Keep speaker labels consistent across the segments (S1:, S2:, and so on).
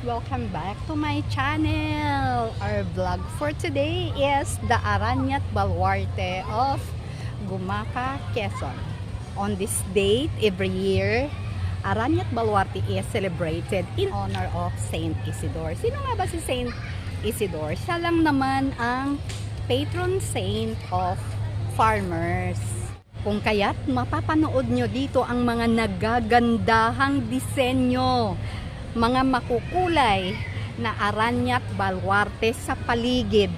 S1: Welcome back to my channel. Our vlog for today is the Aranyat Baluarte of Gumaca, Quezon. On this date, every year, Aranyat Baluarte is celebrated in honor of Saint Isidore. Sino nga ba si Saint Isidore? Siya lang naman ang patron saint of farmers. Kung kaya't mapapanood nyo dito ang mga nagagandahang disenyo, mga makukulay na Aranyat Baluarte sa paligid.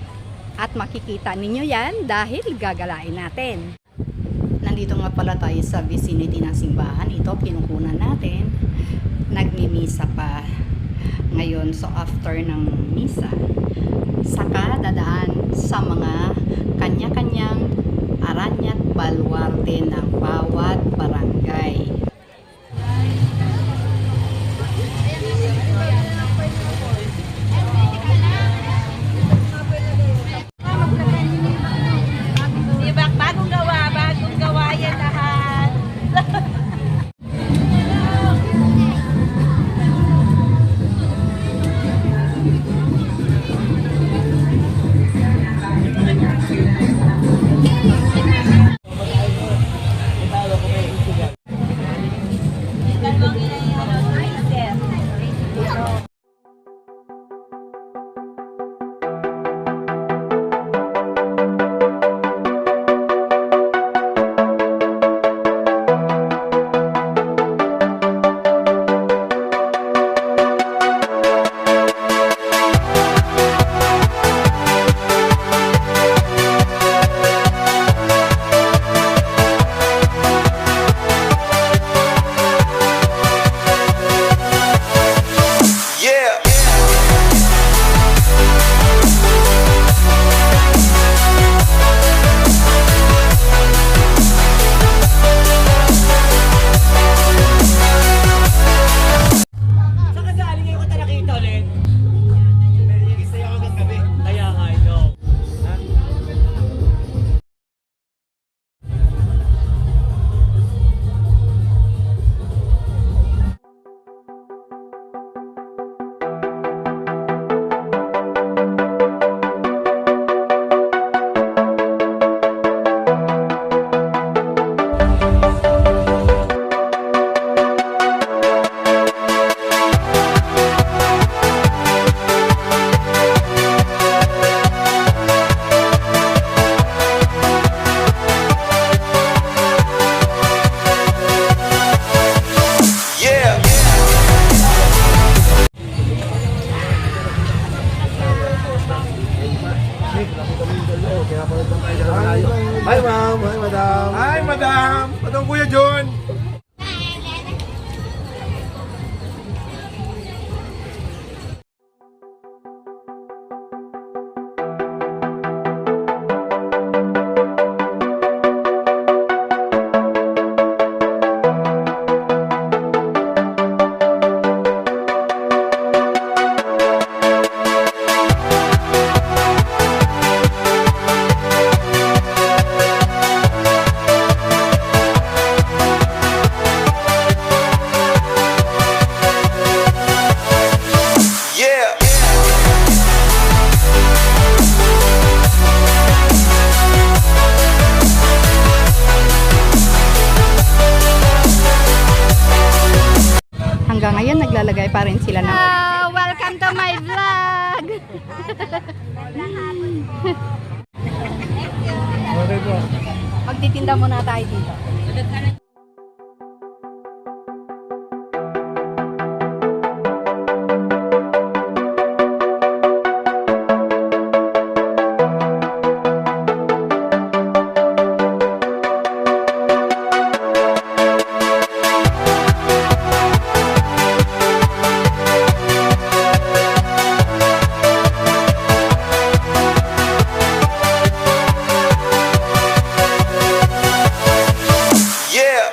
S1: At makikita ninyo yan dahil gagalain natin. Nandito nga pala tayo sa vicinity ng simbahan. Ito, kinukunan natin. Nagmimisa pa ngayon. So after ng misa, saka dadaan sa mga kanya-kanyang Aranyat Baluarte ng bawat barangay.
S2: Bagong gawa yan lahat.
S3: Hi ma'am, hi madam. Hi madam. Patong Kuya John.
S1: Hanggang ngayon naglalagay pa rin sila ng welcome to my vlog. Magtitinda muna tayo dito.
S3: Yeah.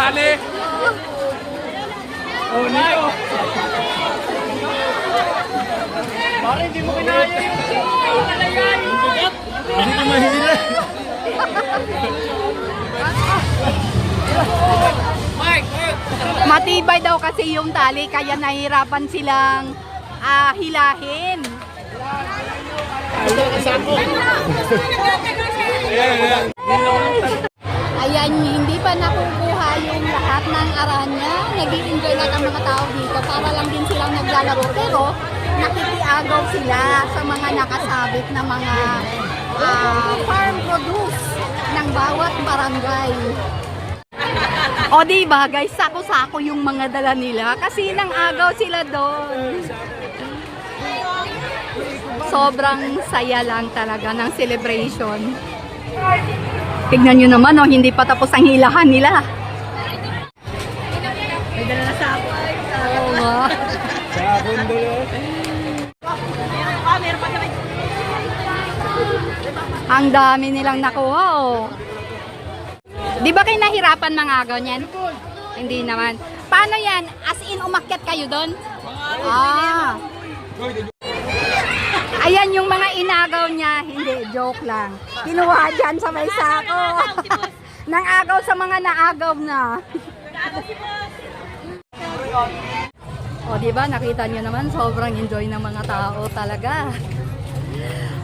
S3: Dali! Oh, Nino! Pare, hindi mo kinaya yun! Hindi ko mahira!
S1: Matibay daw kasi yung tali, kaya nahihirapan silang hilahin. Ayan, hindi pa nakukuha yung lahat ng aranya. Nag-i-enjoy lang ang mga tao dito para lang din silang naglalaro. Pero nakikiagaw sila sa mga nakasabit na mga farm produce ng bawat barangay. O diba guys, sako-sako yung mga dala nila kasi nang agaw sila doon. Sobrang saya lang talaga ng celebration. Tignan nyo naman, oh, hindi pa tapos ang hilahan nila. May dala na sako. Oo nga.
S3: Sakon dala.
S1: Ang dami nilang nakuha, oh. Di ba kayo nahirapan mga agaw niyan? Hindi naman. Paano yan? As in, umakyat kayo doon? Ah. Ayan yung mga inagaw niya. Hindi, joke lang. Kinuha dyan sa may sako. Nang agaw sa mga naagaw na. O, di ba? Nakita nyo naman, sobrang enjoy ng mga tao talaga.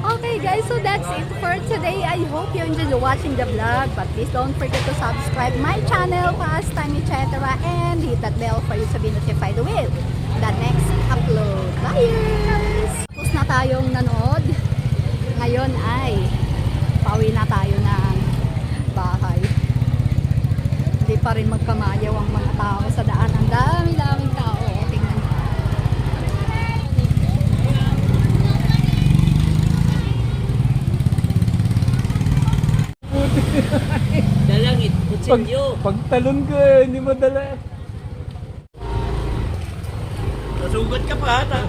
S1: Okay guys, so that's it for today. I hope you enjoyed watching the vlog, but please don't forget to subscribe my channel, pastime, etc. and hit that bell for you to be notified with the next upload. Bye! Tapos na tayong nanood. Ngayon ay pauwi na tayo ng bahay. Hindi pa rin magkamayaw ang mga tao sa daan. Ang dami-daming tao. Tingnan nyo.
S2: Dalangit, kutsilyo.
S3: Pagtalon ko hindi mo dala.
S2: Nasugat ka pa ata.